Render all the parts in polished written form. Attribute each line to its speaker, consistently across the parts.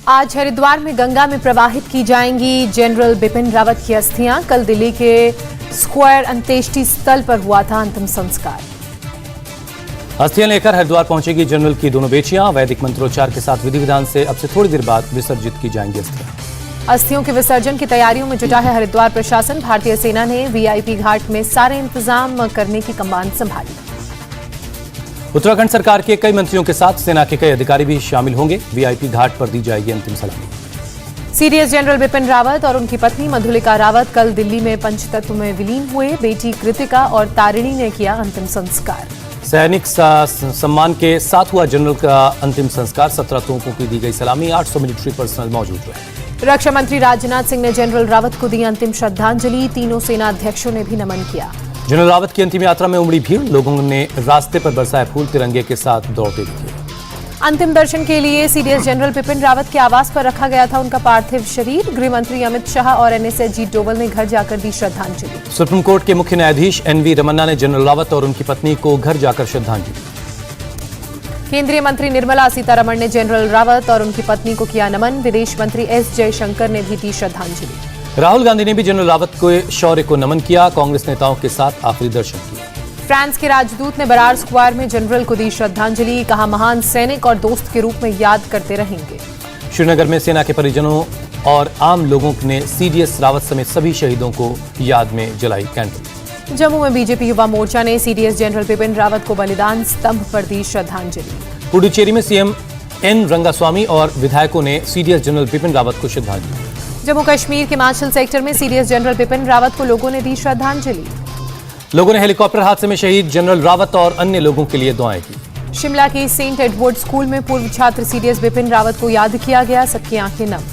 Speaker 1: आज हरिद्वार में गंगा में प्रवाहित की जाएंगी जनरल बिपिन रावत की अस्थियां। कल दिल्ली के स्क्वायर अंत्येष्टि स्थल पर हुआ था अंतिम संस्कार।
Speaker 2: अस्थियां लेकर हरिद्वार पहुंचेगी जनरल की दोनों बेटियां। वैदिक मंत्रोच्चार के साथ विधि विधान से अब से थोड़ी देर बाद विसर्जित की जाएंगी अस्थियां।
Speaker 1: अस्थियों के विसर्जन की तैयारियों में जुटा है हरिद्वार प्रशासन। भारतीय सेना ने वीआईपी घाट में सारे इंतजाम करने की कमान संभाली।
Speaker 2: उत्तराखंड सरकार के कई मंत्रियों के साथ सेना के कई अधिकारी भी शामिल होंगे। वीआईपी घाट पर दी जाएगी अंतिम सलामी।
Speaker 1: सीडीएस जनरल बिपिन रावत और उनकी पत्नी मधुलिका रावत कल दिल्ली में पंचतत्व में विलीन हुए। बेटी कृतिका और तारिणी ने किया अंतिम संस्कार।
Speaker 2: सैनिक सम्मान के साथ हुआ जनरल का अंतिम संस्कार। 17 तोपों की दी गई सलामी। 800 मिलिट्री पर्सनल मौजूद रहे।
Speaker 1: रक्षा मंत्री राजनाथ सिंह ने जनरल रावत को दी अंतिम श्रद्धांजलि। तीनों सेना अध्यक्षों ने भी नमन किया।
Speaker 2: जनरल रावत की अंतिम यात्रा में उमड़ी भीड़। लोगों ने रास्ते पर बरसाए फूल, तिरंगे के साथ दौड़ते दिखे।
Speaker 1: अंतिम दर्शन के लिए सीडीएस जनरल बिपिन रावत के आवास पर रखा गया था उनका पार्थिव शरीर। गृह मंत्री अमित शाह और एनएसए अजीत डोवल ने घर जाकर दी श्रद्धांजलि।
Speaker 2: सुप्रीम कोर्ट के मुख्य न्यायाधीश एनवी रमन्ना ने जनरल रावत और उनकी पत्नी को घर जाकर श्रद्धांजलि।
Speaker 1: केंद्रीय मंत्री निर्मला सीतारमण ने जनरल रावत और उनकी पत्नी को किया नमन। विदेश मंत्री एस जयशंकर ने भी दी श्रद्धांजलि।
Speaker 2: राहुल गांधी ने भी जनरल रावत के शौर्य को नमन किया। कांग्रेस नेताओं के साथ आखिरी दर्शन किए।
Speaker 1: फ्रांस के राजदूत ने बरार स्क्वायर में जनरल को दी श्रद्धांजलि। कहा, महान सैनिक और दोस्त के रूप में याद करते रहेंगे।
Speaker 2: श्रीनगर में सेना के परिजनों और आम लोगों ने सीडीएस रावत समेत सभी शहीदों को याद में जलाई कैंडल।
Speaker 1: जम्मू में बीजेपी युवा मोर्चा ने सीडीएस जनरल बिपिन रावत को बलिदान स्तंभ पर दी श्रद्धांजलि।
Speaker 2: पुडुचेरी में सीएम एन रंगास्वामी और विधायकों ने सीडीएस जनरल बिपिन रावत को श्रद्धांजलि।
Speaker 1: जम्मू कश्मीर के माछिल सेक्टर में सीडीएस जनरल बिपिन रावत को लोगों ने दी श्रद्धांजलि।
Speaker 2: लोगों ने हेलीकॉप्टर हादसे में शहीद जनरल रावत और अन्य लोगों के लिए दुआएं की।
Speaker 1: शिमला के सेंट एडवर्ड स्कूल में पूर्व छात्र सीडीएस बिपिन रावत को याद किया गया। सबकी आंखें नम।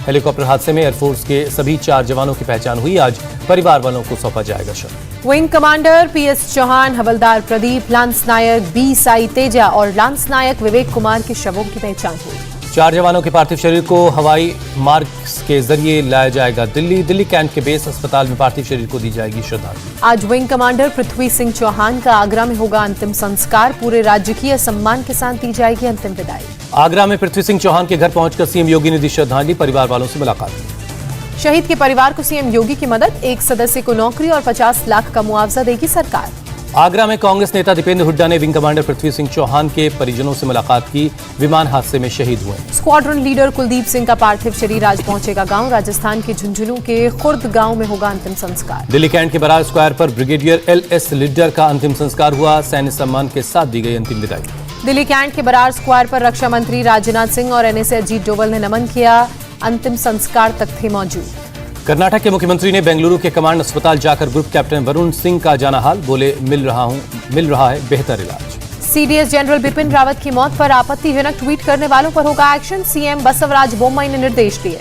Speaker 2: हेलीकॉप्टर हादसे में एयरफोर्स के सभी 4 जवानों की पहचान हुई। आज परिवार वालों को सौंपा जाएगा शव।
Speaker 1: विंग कमांडर पीएस चौहान, हवलदार प्रदीप, लांस नायक बी साई तेजा और लांस नायक विवेक कुमार के शवों की पहचान हुई।
Speaker 2: 4 जवानों के पार्थिव शरीर को हवाई मार्ग के जरिए लाया जाएगा दिल्ली कैंट के बेस अस्पताल में पार्थिव शरीर को दी जाएगी श्रद्धांजलि।
Speaker 1: आज विंग कमांडर पृथ्वी सिंह चौहान का आगरा में होगा अंतिम संस्कार। पूरे राजकीय सम्मान के साथ दी जाएगी अंतिम विदाई।
Speaker 2: आगरा में पृथ्वी सिंह चौहान के घर पहुंचकर सीएम योगी ने दी श्रद्धांजलि। परिवार वालों से मुलाकात की।
Speaker 1: शहीद के परिवार को सीएम योगी की मदद। एक सदस्य को नौकरी और 50 लाख का मुआवजा देगी सरकार।
Speaker 2: आगरा में कांग्रेस नेता दीपेंद्र हुड्डा ने विंग कमांडर पृथ्वी सिंह चौहान के परिजनों से मुलाकात की। विमान हादसे में शहीद हुए।
Speaker 1: स्क्वाड्रन लीडर कुलदीप सिंह का पार्थिव शरीर आज पहुंचेगा गांव। राजस्थान के झुंझुनू के खुर्द गांव में होगा अंतिम संस्कार।
Speaker 2: दिल्ली कैंट के बरार स्क्वायर पर ब्रिगेडियर एलएस लिड्डर का अंतिम संस्कार हुआ। सैन्य सम्मान के साथ दी गई अंतिम विदाई।
Speaker 1: दिल्ली कैंट के बरार स्क्वायर पर रक्षा मंत्री राजनाथ सिंह और एनएसए अजीत डोवल ने नमन किया। अंतिम संस्कार तक थे मौजूद।
Speaker 2: कर्नाटक के मुख्यमंत्री ने बेंगलुरु के कमांड अस्पताल जाकर ग्रुप कैप्टन वरुण सिंह का जाना हाल। बोले, मिल रहा है बेहतर इलाज।
Speaker 1: सीडीएस जनरल बिपिन रावत की मौत पर आपत्तिजनक ट्वीट करने वालों पर होगा एक्शन। सीएम बसवराज बोम्मई ने निर्देश दिए।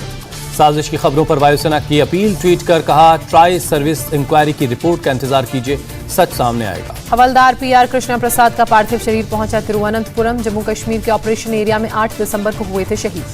Speaker 2: साजिश की खबरों पर वायुसेना की अपील। ट्वीट कर कहा, ट्राई सर्विस इंक्वायरी की रिपोर्ट का इंतजार कीजिए, सच सामने आएगा।
Speaker 1: हवलदार पीआर कृष्णा प्रसाद का पार्थिव शरीर पहुंचा तिरुवनंतपुरम। जम्मू कश्मीर के ऑपरेशन एरिया में 8 दिसंबर को हुए थे शहीद।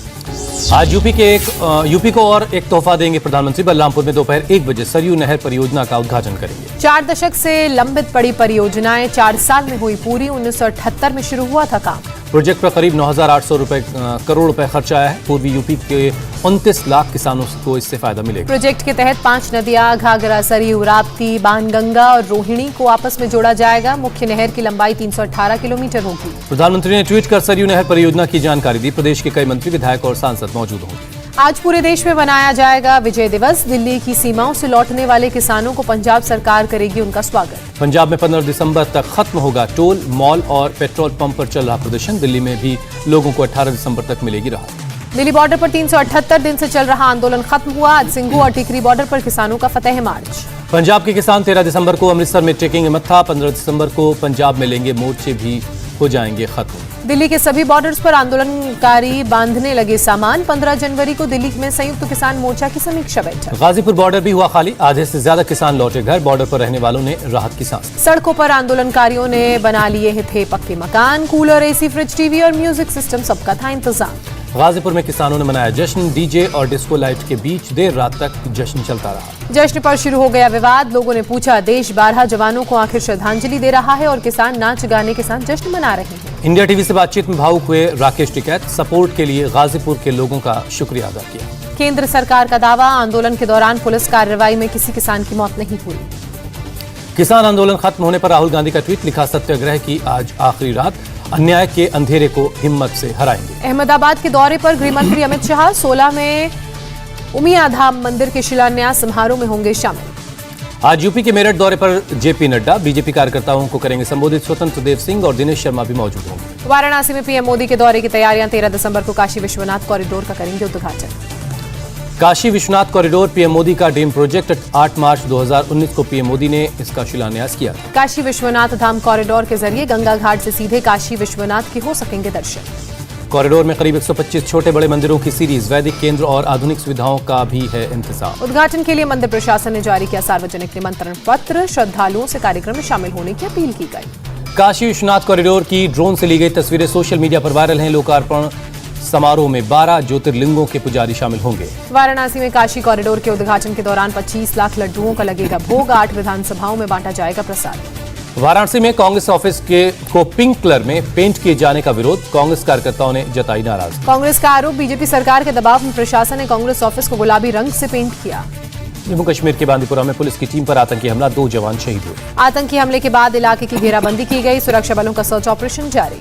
Speaker 2: आज यूपी को और एक तोहफा देंगे प्रधानमंत्री। बलरामपुर में दोपहर 1 बजे सरयू नहर परियोजना का उद्घाटन करेंगे।
Speaker 1: 4 दशक से लंबित पड़ी परियोजनाएं 4 साल में हुई पूरी। 1978 में शुरू हुआ था काम।
Speaker 2: प्रोजेक्ट पर करीब 9,800 करोड़ रुपए खर्च आया है। पूर्वी यूपी के 29 लाख किसानों को इससे फायदा मिलेगा।
Speaker 1: प्रोजेक्ट के तहत 5 नदियां घाघरा, सरयू, राप्ती, बाणगंगा और रोहिणी को आपस में जोड़ा जाएगा। मुख्य नहर की लंबाई 318 किलोमीटर होगी।
Speaker 2: प्रधानमंत्री ने ट्वीट कर सरयू नहर परियोजना की जानकारी दी। प्रदेश के कई मंत्री, विधायक और सांसद मौजूद होंगे।
Speaker 1: आज पूरे देश में मनाया जाएगा विजय दिवस। दिल्ली की सीमाओं से लौटने वाले किसानों को पंजाब सरकार करेगी उनका स्वागत। पंजाब
Speaker 2: में 15 दिसंबर तक खत्म होगा टोल, मॉल और पेट्रोल पंप पर चल रहा प्रदर्शन। दिल्ली में भी लोगों को 18 दिसंबर तक मिलेगी राहत।
Speaker 1: दिल्ली बॉर्डर पर 378 दिन से चल रहा आंदोलन खत्म हुआ। आज सिंघू और टिकरी बॉर्डर पर किसानों का फतेह मार्च।
Speaker 2: पंजाब के किसान 13 दिसंबर को अमृतसर में टेकेंगे मत्था। 15 दिसंबर को पंजाब में लेंगे मोर्चे भी हो जाएंगे खत्म।
Speaker 1: दिल्ली के सभी बॉर्डर्स पर आंदोलनकारी बांधने लगे सामान। 15 जनवरी को दिल्ली में संयुक्त किसान मोर्चा की समीक्षा बैठक।
Speaker 2: गाजीपुर बॉर्डर भी हुआ खाली। आधे से ज्यादा किसान लौटे घर। बॉर्डर पर रहने वालों ने राहत की सांस।
Speaker 1: सड़कों पर आंदोलनकारियों ने बना लिए थे पक्के मकान। कूलर, एसी, फ्रिज, टीवी और म्यूजिक सिस्टम, सबका था इंतजाम।
Speaker 2: गाजीपुर में किसानों ने मनाया जश्न। डीजे और डिस्को लाइट के बीच देर रात तक जश्न चलता रहा।
Speaker 1: जश्न पर शुरू हो गया विवाद। लोगों ने पूछा, देश 12 जवानों को आखिर श्रद्धांजलि दे रहा है और किसान नाच गाने के साथ जश्न मना रहे हैं।
Speaker 2: इंडिया टीवी से बातचीत में भावुक हुए राकेश टिकैत। सपोर्ट के लिए गाजीपुर के लोगों का शुक्रिया अदा किया।
Speaker 1: केंद्र सरकार का दावा, आंदोलन के दौरान पुलिस कार्रवाई में किसी किसान की मौत नहीं हुई।
Speaker 2: किसान आंदोलन खत्म होने पर राहुल गांधी का ट्वीट। लिखा, सत्याग्रह की आज आखिरी रात, अन्याय के अंधेरे को हिम्मत से हराएंगे।
Speaker 1: अहमदाबाद के दौरे पर गृह मंत्री अमित शाह 16 में उमिया धाम मंदिर के शिलान्यास समारोह में होंगे शामिल।
Speaker 2: आज यूपी के मेरठ दौरे पर जेपी नड्डा। बीजेपी कार्यकर्ताओं को करेंगे संबोधित। स्वतंत्र देव सिंह और दिनेश शर्मा भी मौजूद होंगे।
Speaker 1: वाराणसी में पीएम मोदी के दौरे की तैयारियां। 13 दिसंबर को काशी विश्वनाथ कॉरिडोर का करेंगे उद्घाटन।
Speaker 2: काशी विश्वनाथ कॉरिडोर पीएम मोदी का ड्रीम प्रोजेक्ट। 8 मार्च 2019 को पीएम मोदी ने इसका शिलान्यास किया।
Speaker 1: काशी विश्वनाथ धाम कॉरिडोर के जरिए गंगा घाट से सीधे काशी विश्वनाथ के हो सकेंगे दर्शन।
Speaker 2: कॉरिडोर में करीब 125 छोटे बड़े मंदिरों की सीरीज, वैदिक केंद्र और आधुनिक सुविधाओं का भी है इंतजाम।
Speaker 1: उद्घाटन के लिए मंदिर प्रशासन ने जारी किया सार्वजनिक निमंत्रण पत्र। श्रद्धालुओं से कार्यक्रम में शामिल होने की अपील की गई।
Speaker 2: काशी विश्वनाथ कॉरिडोर की ड्रोन से ली गई तस्वीरें सोशल मीडिया पर वायरल हैं। लोकार्पण समारोह में 12 ज्योतिर्लिंगों के पुजारी शामिल होंगे।
Speaker 1: वाराणसी में काशी कॉरिडोर के उद्घाटन के दौरान 25 लाख लड्डुओं का लगेगा भोग। 8 विधानसभाओं में बांटा जाएगा प्रसाद।
Speaker 2: वाराणसी में कांग्रेस ऑफिस को पिंक कलर में पेंट किए जाने का विरोध। कांग्रेस कार्यकर्ताओं ने जताई नाराजगी।
Speaker 1: कांग्रेस का आरोप, बीजेपी सरकार के दबाव में प्रशासन ने कांग्रेस ऑफिस को गुलाबी रंग से पेंट किया।
Speaker 2: जम्मू कश्मीर के बांदीपुरा में पुलिस की टीम पर आतंकी हमला, 2 जवान शहीद हुए।
Speaker 1: आतंकी हमले के बाद इलाके की घेराबंदी की गई। सुरक्षा बलों का सर्च ऑपरेशन जारी।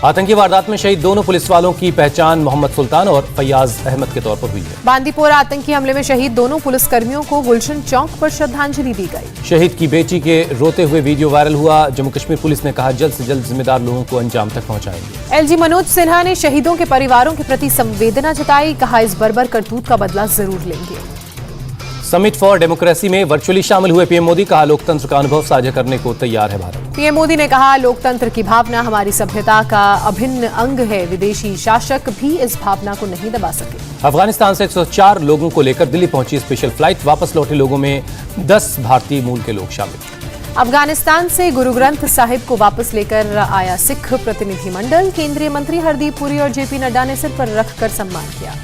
Speaker 2: आतंकी वारदात में शहीद दोनों पुलिस वालों की पहचान मोहम्मद सुल्तान और फैयाज अहमद के तौर पर हुई है।
Speaker 1: बांदीपोरा आतंकी हमले में शहीद दोनों पुलिसकर्मियों को गुलशन चौक पर श्रद्धांजलि दी गई।
Speaker 2: शहीद की बेटी के रोते हुए वीडियो वायरल हुआ। जम्मू कश्मीर पुलिस ने कहा, जल्द से जल्द जिम्मेदार लोगों को अंजाम तक पहुंचाएंगे।
Speaker 1: एलजी मनोज सिन्हा ने शहीदों के परिवारों के प्रति संवेदना जताई। कहा, इस बर्बर करतूत का बदला जरूर लेंगे।
Speaker 2: समिट फॉर डेमोक्रेसी में वर्चुअली शामिल हुए पीएम मोदी। कहा, लोकतंत्र का अनुभव साझा करने को तैयार है भारत।
Speaker 1: पीएम मोदी ने कहा, लोकतंत्र की भावना हमारी सभ्यता का अभिन्न अंग है। विदेशी शासक भी इस भावना को नहीं दबा सके।
Speaker 2: अफगानिस्तान से 104 लोगों को लेकर दिल्ली पहुंची स्पेशल फ्लाइट। वापस लौटे लोगों में 10 भारतीय मूल के लोग शामिल।
Speaker 1: अफगानिस्तान से गुरु ग्रंथ साहिब को वापस लेकर आया सिख प्रतिनिधिमंडल। केंद्रीय मंत्री हरदीप पुरी और जेपी नड्डा ने सिर पर रखकर सम्मान किया।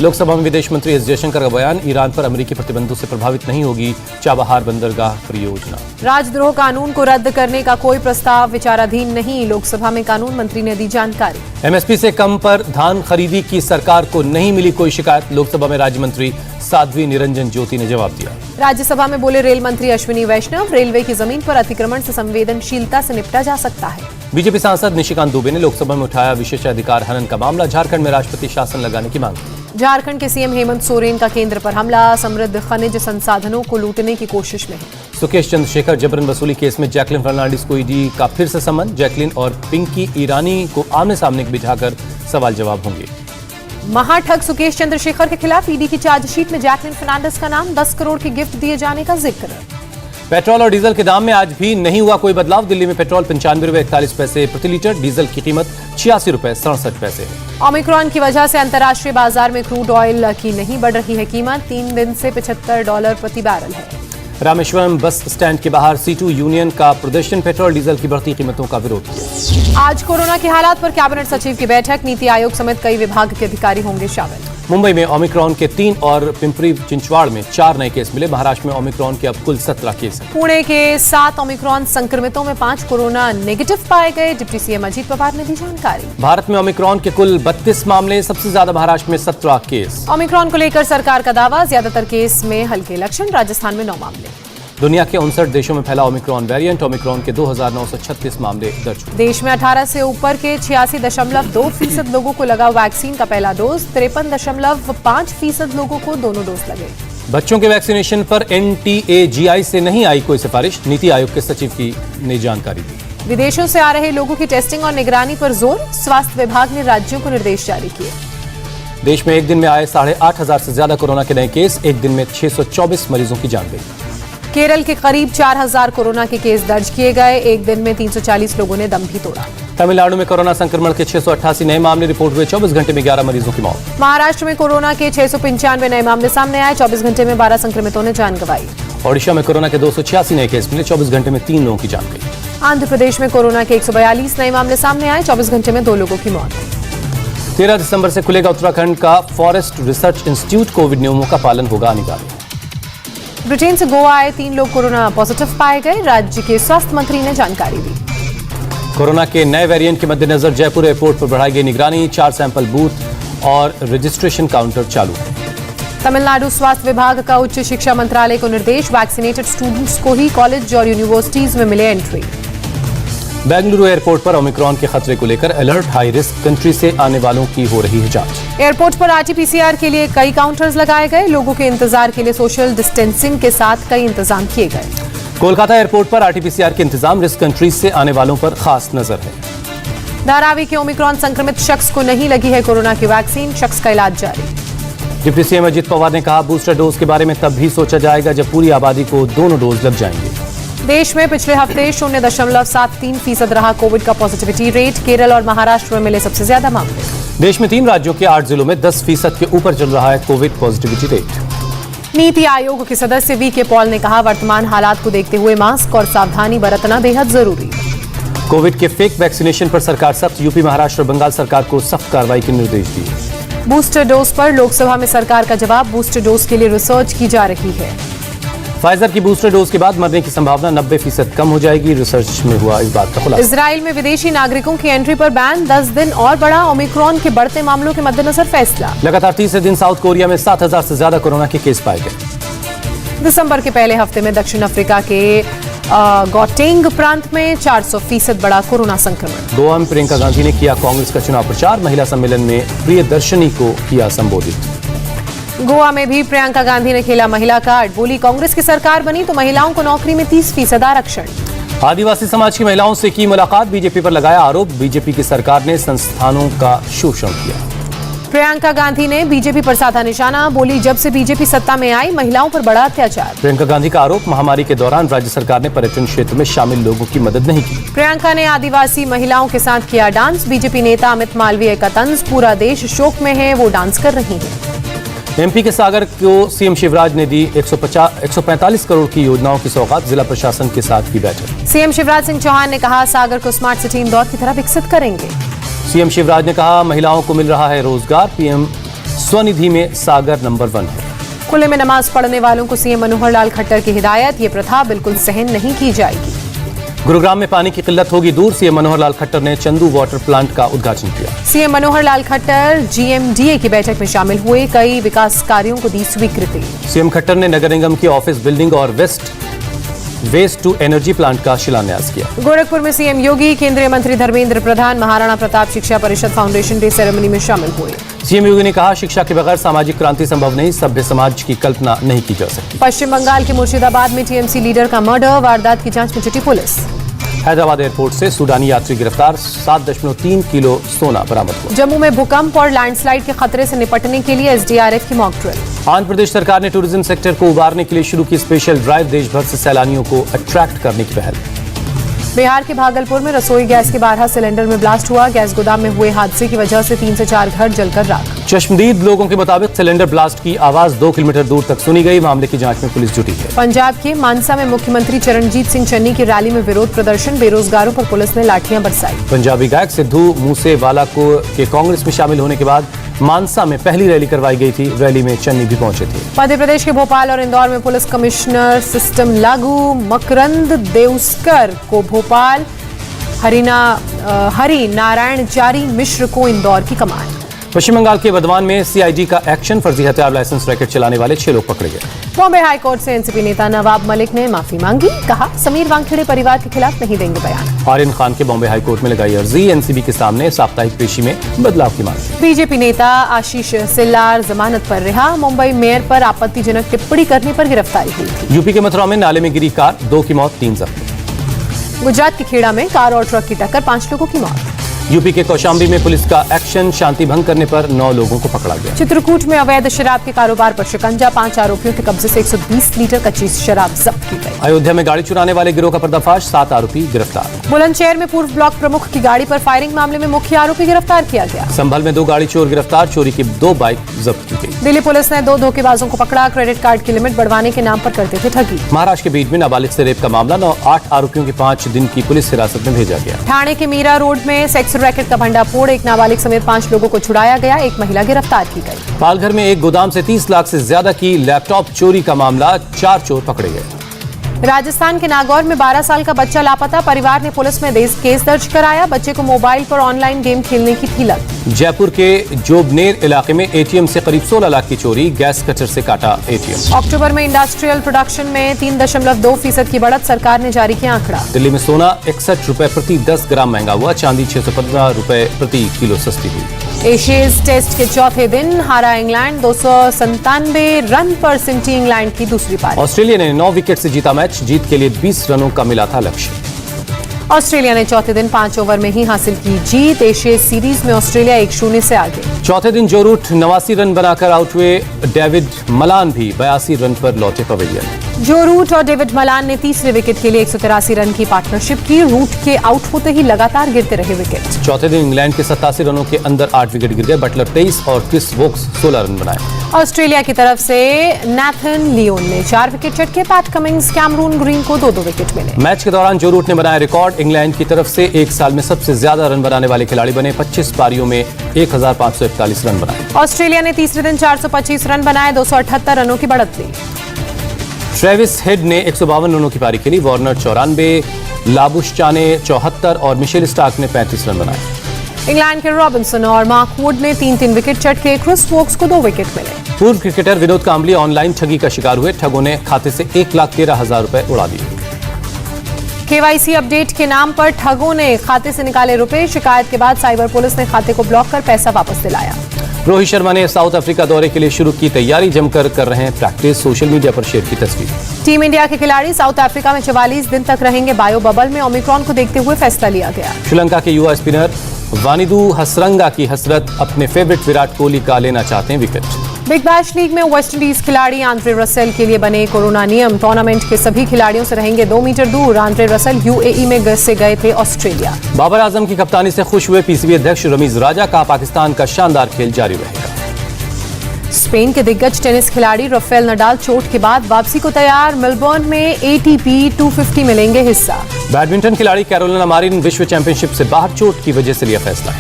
Speaker 2: लोकसभा में विदेश मंत्री एस जयशंकर का बयान, ईरान पर अमेरिकी प्रतिबंधों से प्रभावित नहीं होगी चाबहार बंदरगाह परियोजना।
Speaker 1: राजद्रोह कानून को रद्द करने का कोई प्रस्ताव विचाराधीन नहीं। लोकसभा में कानून मंत्री ने दी जानकारी।
Speaker 2: एमएसपी से कम पर धान खरीदी की सरकार को नहीं मिली कोई शिकायत। लोकसभा में राज्य मंत्री साध्वी निरंजन ज्योति ने जवाब दिया।
Speaker 1: राज्यसभा में बोले रेल मंत्री अश्विनी वैष्णव, रेलवे की जमीन पर अतिक्रमण से संवेदनशीलता से निपटा जा सकता है।
Speaker 2: बीजेपी सांसद निशिकांत दुबे ने लोकसभा में उठाया विशेषाधिकार हनन का मामला। झारखंड में राष्ट्रपति शासन लगाने की मांग।
Speaker 1: झारखंड के सीएम हेमंत सोरेन का केंद्र पर हमला। समृद्ध खनिज संसाधनों को लूटने की कोशिश में है।
Speaker 2: सुकेश चंद्रशेखर जबरन वसूली केस में जैकलिन फर्नांडिस को ईडी का फिर से समन। जैकलिन और पिंकी ईरानी को आमने सामने बिठाकर सवाल जवाब होंगे।
Speaker 1: महाठग सुकेश चंद्रशेखर के खिलाफ ईडी की चार्जशीट में जैकलिन फर्नांडिस का नाम। 10 करोड़ की गिफ्ट दिए जाने का जिक्र।
Speaker 2: पेट्रोल और डीजल के दाम में आज भी नहीं हुआ कोई बदलाव। दिल्ली में पेट्रोल 95 रुपए 41 पैसे प्रति लीटर, डीजल की कीमत 86 रुपए 67 पैसे है।
Speaker 1: ओमिक्रॉन की वजह से अंतर्राष्ट्रीय बाजार में क्रूड ऑयल की नहीं बढ़ रही है कीमत। 3 दिन से $75 प्रति बैरल है।
Speaker 2: रामेश्वरम बस स्टैंड के बाहर C2 यूनियन का प्रदर्शन। पेट्रोल डीजल की बढ़ती कीमतों का विरोध किया।
Speaker 1: आज कोरोना के हालात पर कैबिनेट सचिव की बैठक। नीति आयोग समेत कई विभाग के अधिकारी होंगे शामिल।
Speaker 2: मुंबई में ओमिक्रॉन के 3 और पिंपरी चिंचवाड़ में 4 नए केस मिले। महाराष्ट्र में ओमिक्रॉन के अब कुल 17 केस हैं।
Speaker 1: पुणे के 7 ओमिक्रॉन संक्रमितों में 5 कोरोना नेगेटिव पाए गए। डिप्टी सीएम अजीत पवार ने दी जानकारी।
Speaker 2: भारत में ओमिक्रॉन के कुल 32 मामले, सबसे ज्यादा महाराष्ट्र में 17 केस।
Speaker 1: ओमिक्रॉन को लेकर सरकार का दावा, ज्यादातर केस में हल्के लक्षण। राजस्थान में 9 मामले।
Speaker 2: दुनिया के 59 देशों में फैला ओमिक्रॉन वेरिएंट। ओमिक्रॉन के 2936 मामले दर्ज हुए।
Speaker 1: देश में 18 से ऊपर के 86.2% लोगों को लगा वैक्सीन का पहला डोज। 53.5% लोगों को दोनों डोज लगे।
Speaker 2: बच्चों के वैक्सीनेशन पर NTAGI से नहीं आई कोई सिफारिश। नीति आयोग के सचिव की ने जानकारी दी।
Speaker 1: विदेशों से आ रहे लोगों की टेस्टिंग और निगरानी पर जोर। स्वास्थ्य विभाग ने राज्यों को निर्देश जारी किए।
Speaker 2: देश में एक दिन में आए 8,500 से ज्यादा कोरोना के नए केस। एक दिन में 624 मरीजों की जान गई।
Speaker 1: केरल के करीब 4000 कोरोना के केस दर्ज किए गए। एक दिन में 340 लोगों ने दम भी तोड़ा।
Speaker 2: तमिलनाडु में कोरोना संक्रमण के 688 नए मामले रिपोर्ट हुए। 24 घंटे में 11 मरीजों की मौत।
Speaker 1: महाराष्ट्र में कोरोना के 695 नए मामले सामने आए। 24 घंटे में 12 संक्रमितों ने जान गंवाई।
Speaker 2: ओडिशा में कोरोना के 286 नए केस मिले। 24 घंटे में 3 लोगों की जान गई।
Speaker 1: आंध्र प्रदेश में कोरोना के 142 नए मामले सामने आए। 24 घंटे में 2 लोगों की मौत।
Speaker 2: 13 दिसंबर से खुलेगा उत्तराखंड का फॉरेस्ट रिसर्च इंस्टीट्यूट। कोविड नियमों का पालन होगा अनिवार्य।
Speaker 1: ब्रिटेन से गोवा आए 3 लोग कोरोना पॉजिटिव पाए गए। राज्य के स्वास्थ्य मंत्री ने जानकारी दी।
Speaker 2: कोरोना के नए वेरिएंट के मद्देनजर जयपुर एयरपोर्ट पर बढ़ाई गई निगरानी। 4 सैंपल बूथ और रजिस्ट्रेशन काउंटर चालू है।
Speaker 1: तमिलनाडु स्वास्थ्य विभाग का उच्च शिक्षा मंत्रालय को निर्देश, वैक्सीनेटेड स्टूडेंट्स को ही कॉलेज और यूनिवर्सिटीज में मिले एंट्री।
Speaker 2: बेंगलुरु एयरपोर्ट पर ओमिक्रॉन के खतरे को लेकर अलर्ट, हाई रिस्क कंट्री से आने वालों की हो रही है जांच।
Speaker 1: एयरपोर्ट पर आरटीपीसीआर के लिए कई काउंटर्स लगाए गए। लोगों के इंतजार के लिए सोशल डिस्टेंसिंग के साथ कई इंतजाम किए गए।
Speaker 2: कोलकाता एयरपोर्ट पर आरटीपीसीआर के इंतजाम, रिस्क कंट्रीज से आने वालों पर खास नजर है।
Speaker 1: धारावी के ओमिक्रॉन संक्रमित शख्स को नहीं लगी है कोरोना की वैक्सीन, शख्स का इलाज जारी।
Speaker 2: डिप्टी सीएम अजित पवार ने कहा, बूस्टर डोज के बारे में तब भी सोचा जाएगा जब पूरी आबादी को दोनों डोज लग जाएंगे।
Speaker 1: देश में पिछले हफ्ते 0.73% रहा कोविड का पॉजिटिविटी रेट। केरल और महाराष्ट्र में मिले सबसे ज्यादा मामले।
Speaker 2: देश में 3 राज्यों के 8 जिलों में 10% के ऊपर चल रहा है Covid positivity rate.
Speaker 1: NITI Aayog के सदस्य वीके पॉल ने कहा, वर्तमान हालात को देखते हुए मास्क और सावधानी बरतना बेहद जरूरी।
Speaker 2: कोविड के फेक वैक्सीनेशन पर सरकार सख्त, यूपी, महाराष्ट्र और बंगाल सरकार को सख्त कार्रवाई के निर्देश दिए।
Speaker 1: बूस्टर डोज पर लोकसभा में सरकार का जवाब, बूस्टर डोज के लिए रिसर्च की जा रही है।
Speaker 2: फाइजर की बूस्टर डोज के बाद मरने की संभावना 90% कम हो जाएगी, रिसर्च में हुआ इस बात का खुलासा।
Speaker 1: इजराइल में विदेशी नागरिकों की एंट्री पर बैन 10 दिन और बढ़ा। ओमिक्रॉन के बढ़ते मामलों के मद्देनजर फैसला।
Speaker 2: लगातार तीसरे दिन साउथ कोरिया में 7000 से ज्यादा कोरोना के केस पाए गए।
Speaker 1: दिसंबर के पहले हफ्ते में दक्षिण अफ्रीका के गौटेंग प्रांत में 400% बढ़ा कोरोना संक्रमण।
Speaker 2: गोवा में प्रियंका गांधी ने किया कांग्रेस का चुनाव प्रचार। महिला सम्मेलन में प्रियदर्शनी को किया संबोधित।
Speaker 1: गोवा में भी प्रियंका गांधी ने खेला महिला कार्ड, बोली कांग्रेस की सरकार बनी तो महिलाओं को नौकरी में 30% आरक्षण।
Speaker 2: आदिवासी समाज की महिलाओं से की मुलाकात, बीजेपी पर लगाया आरोप, बीजेपी की सरकार ने संस्थानों का शोषण किया।
Speaker 1: प्रियंका गांधी ने बीजेपी पर साधा निशाना, बोली जब से बीजेपी सत्ता में आई महिलाओं पर बड़ा अत्याचार।
Speaker 2: प्रियंका गांधी का आरोप, महामारी के दौरान राज्य सरकार ने पर्यटन क्षेत्र में शामिल लोगों की मदद नहीं की।
Speaker 1: प्रियंका ने आदिवासी महिलाओं के साथ किया डांस, बीजेपी नेता अमित मालवीय का तंज, पूरा देश शोक में है, वो डांस कर रही हैं।
Speaker 2: एमपी के सागर को सीएम शिवराज ने दी 145 करोड़ की योजनाओं की सौगात, जिला प्रशासन के साथ की बैठक।
Speaker 1: सीएम शिवराज सिंह चौहान ने कहा, सागर को स्मार्ट सिटी इंदौर की तरह विकसित करेंगे।
Speaker 2: सीएम शिवराज ने कहा, महिलाओं को मिल रहा है रोजगार, पीएम स्वनिधि में सागर नंबर 1 है।
Speaker 1: खुले में नमाज पढ़ने वालों को सीएम मनोहर लाल खट्टर की हिदायत, ये प्रथा बिल्कुल सहन नहीं की जाएगी।
Speaker 2: गुरुग्राम में पानी की किल्लत होगी दूर, सीएम मनोहर लाल खट्टर ने चंदू वाटर प्लांट का उद्घाटन किया।
Speaker 1: सीएम मनोहर लाल खट्टर जीएमडीए की बैठक में शामिल हुए, कई विकास कार्यों को दी स्वीकृति।
Speaker 2: सीएम खट्टर ने नगर निगम की ऑफिस बिल्डिंग और वेस्ट टू एनर्जी प्लांट का शिलान्यास किया।
Speaker 1: गोरखपुर में सीएम योगी, केंद्रीय मंत्री धर्मेंद्र प्रधान महाराणा प्रताप शिक्षा परिषद फाउंडेशन डे सेरेमनी में शामिल हुए।
Speaker 2: सीएम योगी ने कहा, शिक्षा के बगैर सामाजिक क्रांति संभव नहीं, सभ्य समाज की कल्पना नहीं की जा सकती।
Speaker 1: पश्चिम बंगाल के मुर्शिदाबाद में टीएमसी लीडर का मर्डर, वारदात की जांच में जुटी पुलिस।
Speaker 2: हैदराबाद एयरपोर्ट से सूडानी यात्री गिरफ्तार, 7.3 किलो सोना बरामद हुआ।
Speaker 1: जम्मू में भूकंप और लैंडस्लाइड के खतरे से निपटने के लिए एसडीआरएफ की मॉक ड्रिल।
Speaker 2: आंध्र प्रदेश सरकार ने टूरिज्म सेक्टर को उबारने के लिए शुरू की स्पेशल ड्राइव, देश भर से सैलानियों को अट्रैक्ट करने की पहल।
Speaker 1: बिहार के भागलपुर में रसोई गैस के 12 सिलेंडर में ब्लास्ट हुआ, गैस गोदाम में हुए हादसे की वजह से 3 से 4 घर जलकर राख।
Speaker 2: चश्मदीद लोगों के मुताबिक सिलेंडर ब्लास्ट की आवाज 2 किलोमीटर दूर तक सुनी गई, मामले की जांच में पुलिस जुटी है।
Speaker 1: पंजाब के मानसा में मुख्यमंत्री चरणजीत सिंह चन्नी की रैली में विरोध प्रदर्शन, बेरोजगारों पर पुलिस ने लाठियां बरसाई।
Speaker 2: पंजाबी गायक सिद्धू मूसेवाला के कांग्रेस में शामिल होने के बाद मानसा में पहली रैली करवाई गई थी, रैली में चन्नी भी पहुंचे थे।
Speaker 1: मध्य प्रदेश के भोपाल और इंदौर में पुलिस कमिश्नर सिस्टम लागू, मकरंद देउस्कर को भोपाल, हरि नारायणचारी मिश्र को इंदौर की कमान।
Speaker 2: पश्चिम बंगाल के बर्धमान में सीआईडी का एक्शन, फर्जी हथियार लाइसेंस रैकेट चलाने वाले 6 लोग पकड़े गए।
Speaker 1: बॉम्बे हाईकोर्ट से एनसीपी नेता नवाब मलिक ने माफी मांगी, कहा समीर वानखेड़े परिवार के खिलाफ नहीं देंगे बयान।
Speaker 2: आर्यन खान के बॉम्बे हाईकोर्ट में लगाई अर्जी, एनसीबी के सामने साप्ताहिक पेशी में बदलाव की मांग।
Speaker 1: बीजेपी नेता आशीष सिल्लार जमानत पर रिहा, मुंबई मेयर पर आपत्तिजनक टिप्पणी करने पर गिरफ्तारी हुई थी।
Speaker 2: यूपी के मथुरा में नाले में गिरी कार, 2 की मौत, 3 जख्मी।
Speaker 1: गुजरात के खेड़ा में कार और ट्रक की टक्कर, 5 लोगों की मौत।
Speaker 2: यूपी के कौशाम्बी में पुलिस का एक्शन, शांति भंग करने पर 9 लोगों को पकड़ा गया।
Speaker 1: चित्रकूट में अवैध शराब के कारोबार पर शिकंजा, 5 आरोपियों के कब्जे से 120 लीटर कच्ची शराब जब्त की गई।
Speaker 2: अयोध्या में गाड़ी चुराने वाले गिरोह का पर्दाफाश, 7 आरोपी गिरफ्तार।
Speaker 1: बुलंदशहर में पूर्व ब्लॉक प्रमुख की गाड़ी पर फायरिंग मामले में मुख्य आरोपी गिरफ्तार किया गया।
Speaker 2: संभल में 2 गाड़ी चोर गिरफ्तार, चोरी की 2 बाइक जब्त की गई।
Speaker 1: दिल्ली पुलिस ने 2 धोखेबाजों को पकड़ा, क्रेडिट कार्ड की लिमिट बढ़वाने के नाम पर करते थे ठगी।
Speaker 2: महाराष्ट्र के बीड में नाबालिग से रेप का मामला, 8 आरोपियों की 5 दिन की पुलिस हिरासत में भेजा गया।
Speaker 1: ठाणे के मीरा रोड में सेक्स रैकेट का भंडाफोड़, एक नाबालिग समेत 5 लोगों को छुड़ाया गया, एक महिला गिरफ्तार की गई।
Speaker 2: पालघर में एक गोदाम से 30 लाख से ज्यादा की लैपटॉप चोरी का मामला, 4 चोर पकड़े गए।
Speaker 1: राजस्थान के नागौर में 12 साल का बच्चा लापता, परिवार ने पुलिस में केस दर्ज कराया, बच्चे को मोबाइल पर ऑनलाइन गेम खेलने की थी लत।
Speaker 2: जयपुर के जोबनेर इलाके में एटीएम से करीब 16 लाख की चोरी, गैस कटर से काटा एटीएम।
Speaker 1: अक्टूबर में इंडस्ट्रियल प्रोडक्शन में 3.2% की बढ़त, सरकार ने जारी किया आंकड़ा।
Speaker 2: दिल्ली में सोना 61 रुपए प्रति 10 ग्राम महंगा हुआ, चांदी 615 रुपए प्रति किलो सस्ती हुई।
Speaker 1: एशियाज टेस्ट के चौथे दिन हारा इंग्लैंड, 297 रन पर सिमटी इंग्लैंड की दूसरी पारी।
Speaker 2: ऑस्ट्रेलिया ने 9 विकेट से जीता मैच, जीत के लिए 20 रनों का मिला था लक्ष्य।
Speaker 1: ऑस्ट्रेलिया ने चौथे दिन 5 ओवर में ही हासिल की जीत, एशिया सीरीज में ऑस्ट्रेलिया 1-0 से आगे।
Speaker 2: चौथे दिन जो रूट 89 रन बनाकर आउट हुए, डेविड मलान भी 82 रन पर लौटे पवेलियन।
Speaker 1: जो रूट और डेविड मलान ने तीसरे विकेट के लिए 183 रन की पार्टनरशिप की, रूट के आउट होते ही लगातार गिरते रहे विकेट।
Speaker 2: चौथे दिन इंग्लैंड के 87 रनों के अंदर 8 विकेट गिर गए, बटलर 23 और क्रिस वोक्स 16 रन बनाए।
Speaker 1: ऑस्ट्रेलिया की तरफ से नैथन लियोन ने 4 विकेट चटके, पैट कमिंग्स, कैमरून ग्रीन को 2-2 विकेट मिले।
Speaker 2: मैच के दौरान जो रूट ने बनाया रिकॉर्ड, इंग्लैंड की तरफ से एक साल में सबसे ज्यादा रन बनाने वाले खिलाड़ी बने, 25 पारियों में 1541 रन बनाए।
Speaker 1: ऑस्ट्रेलिया ने तीसरे दिन 425 रन बनाए, 278 रनों की बढ़त ली।
Speaker 2: ट्रेविस हेड ने 152 रनों की पारी खेली, वार्नर 94, लाबुश्चा ने 74 और मिशेल स्टार्क ने 35 रन बनाए।
Speaker 1: इंग्लैंड के रॉबिन्सन और मार्क वुड ने 3-3 विकेट चटके, क्रिस वोक्स को 2 विकेट मिले।
Speaker 2: पूर्व क्रिकेटर विनोद कांबली ऑनलाइन ठगी का शिकार हुए, ठगों ने खाते से 1,13,000 रुपए उड़ा दिए।
Speaker 1: केवाईसी अपडेट के नाम पर ठगों ने खाते से निकाले रुपए, शिकायत के बाद साइबर पुलिस ने खाते को ब्लॉक कर पैसा वापस दिलाया।
Speaker 2: रोहित शर्मा ने साउथ अफ्रीका दौरे के लिए शुरू की तैयारी, जमकर कर रहे हैं प्रैक्टिस, सोशल मीडिया पर शेयर की तस्वीर।
Speaker 1: टीम इंडिया के खिलाड़ी साउथ अफ्रीका में 44 दिन तक रहेंगे बायो बबल में, ओमिक्रॉन को देखते हुए फैसला लिया गया।
Speaker 2: श्रीलंका के युवा स्पिनर वानिदू हसरंगा की हसरत, अपने फेवरेट विराट कोहली का लेना चाहते हैं विकेट।
Speaker 1: बिग बैश लीग में वेस्टइंडीज खिलाड़ी आंद्रे रसेल के लिए बने कोरोना नियम, टूर्नामेंट के सभी खिलाड़ियों से रहेंगे 2 मीटर दूर। आंद्रे रसेल यूएई में से गए थे ऑस्ट्रेलिया।
Speaker 2: बाबर आजम की कप्तानी से खुश हुए पीसीबी अध्यक्ष रमीज राजा, कहा पाकिस्तान का शानदार खेल जारी रहेगा।
Speaker 1: स्पेन के दिग्गज टेनिस खिलाड़ी राफेल नडाल चोट के बाद वापसी को तैयार, मेलबर्न में एटीपी 250 में लेंगे हिस्सा।
Speaker 2: बैडमिंटन खिलाड़ी कैरोलिना मारिन विश्व चैंपियनशिप से बाहर, चोट की वजह से लिया फैसला।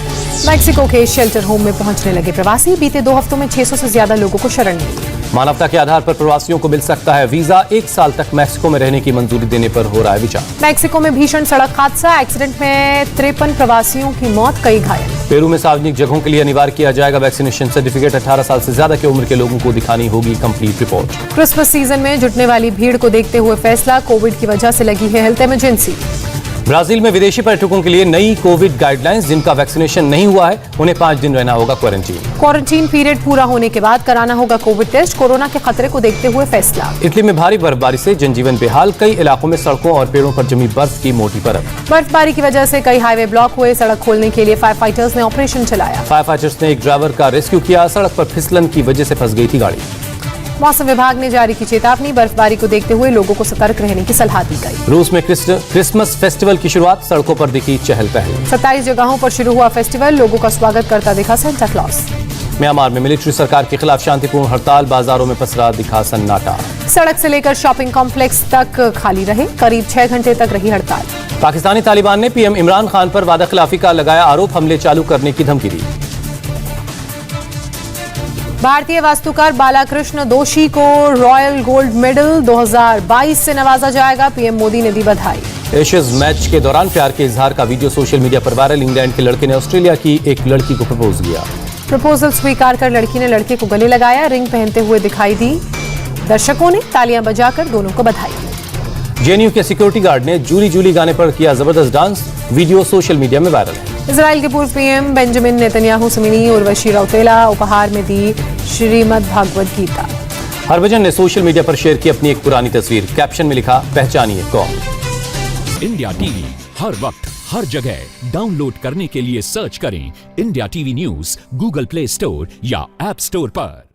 Speaker 1: मैक्सिको के शेल्टर होम में पहुंचने लगे प्रवासी, बीते 2 हफ्तों में 600 से ज्यादा लोगों को शरण मिली।
Speaker 2: मानवता के आधार पर प्रवासियों को मिल सकता है वीजा, 1 साल तक मैक्सिको में रहने की मंजूरी देने पर हो रहा है विचार।
Speaker 1: मैक्सिको में भीषण सड़क हादसा, एक्सीडेंट में 53 प्रवासियों की मौत, कई घायल।
Speaker 2: पेरू में सार्वजनिक जगहों के लिए अनिवार्य किया जाएगा वैक्सीनेशन सर्टिफिकेट, 18 साल से ज्यादा की उम्र के लोगों को दिखानी होगी कंप्लीट रिपोर्ट।
Speaker 1: क्रिसमस सीजन में जुटने वाली भीड़ को देखते हुए फैसला, कोविड की वजह से लगी है हेल्थ इमरजेंसी।
Speaker 2: ब्राजील में विदेशी पर्यटकों के लिए नई कोविड गाइडलाइंस, जिनका वैक्सीनेशन नहीं हुआ है उन्हें 5 दिन रहना होगा
Speaker 1: क्वारंटीन पीरियड पूरा होने के बाद कराना होगा कोविड टेस्ट, कोरोना के खतरे को देखते हुए फैसला।
Speaker 2: इटली में भारी बर्फबारी से जनजीवन बेहाल, कई इलाकों में सड़कों और पेड़ों पर जमी बर्फ की मोटी परत।
Speaker 1: बर्फबारी की वजह से कई हाईवे ब्लॉक हुए, सड़क खोलने के लिए फायर फाइटर्स ने ऑपरेशन चलाया।
Speaker 2: फायर फाइटर्स ने एक ड्राइवर का रेस्क्यू किया, सड़क पर फिसलन की वजह से फंस गई थी गाड़ी।
Speaker 1: मौसम विभाग ने जारी की चेतावनी, बर्फबारी को देखते हुए लोगों को सतर्क रहने की सलाह दी गई।
Speaker 2: रूस में क्रिसमस फेस्टिवल की शुरुआत, सड़कों पर दिखी चहल पहल।
Speaker 1: 27 जगहों पर शुरू हुआ फेस्टिवल, लोगों का स्वागत करता दिखा सेंटा क्लॉज।
Speaker 2: म्यांमार में मिलिट्री सरकार के खिलाफ शांतिपूर्ण हड़ताल, बाजारों में पसरा दिखा सन्नाटा।
Speaker 1: सड़क से लेकर शॉपिंग कॉम्प्लेक्स तक खाली रहे, करीब 6 घंटे तक रही हड़ताल।
Speaker 2: पाकिस्तानी तालिबान ने पीएम इमरान खान पर वादा खिलाफी का लगाया आरोप, हमले चालू करने की धमकी दी।
Speaker 1: भारतीय वास्तुकार बालाकृष्ण दोषी को रॉयल गोल्ड मेडल 2022 से नवाजा जाएगा, पीएम मोदी ने दी बधाई।
Speaker 2: एशियज मैच के दौरान प्यार के इजहार का वीडियो सोशल मीडिया पर वायरल, इंग्लैंड के लड़के ने ऑस्ट्रेलिया की एक लड़की को प्रपोज किया।
Speaker 1: प्रपोजल स्वीकार कर लड़की ने लड़के को गले लगाया, रिंग पहनते हुए दिखाई दी, दर्शकों ने तालियां बजाकर दोनों को बधाई दी।
Speaker 2: जेएनयू के सिक्योरिटी गार्ड ने जूली जूली गाने पर किया जबरदस्त डांस, वीडियो सोशल मीडिया में वायरल है।
Speaker 1: इजराइल के पूर्व पीएम बेंजामिन नेतन्याहू से मिली उर्वशी रौतेला, उपहार में दी श्रीमद् भागवत गीता।
Speaker 2: हरभजन ने सोशल मीडिया पर शेयर की अपनी एक पुरानी तस्वीर, कैप्शन में लिखा, पहचानिए कौन।
Speaker 3: इंडिया टीवी हर वक्त हर जगह डाउनलोड करने के लिए सर्च करें India TV news Google play store या ऐप स्टोर पर।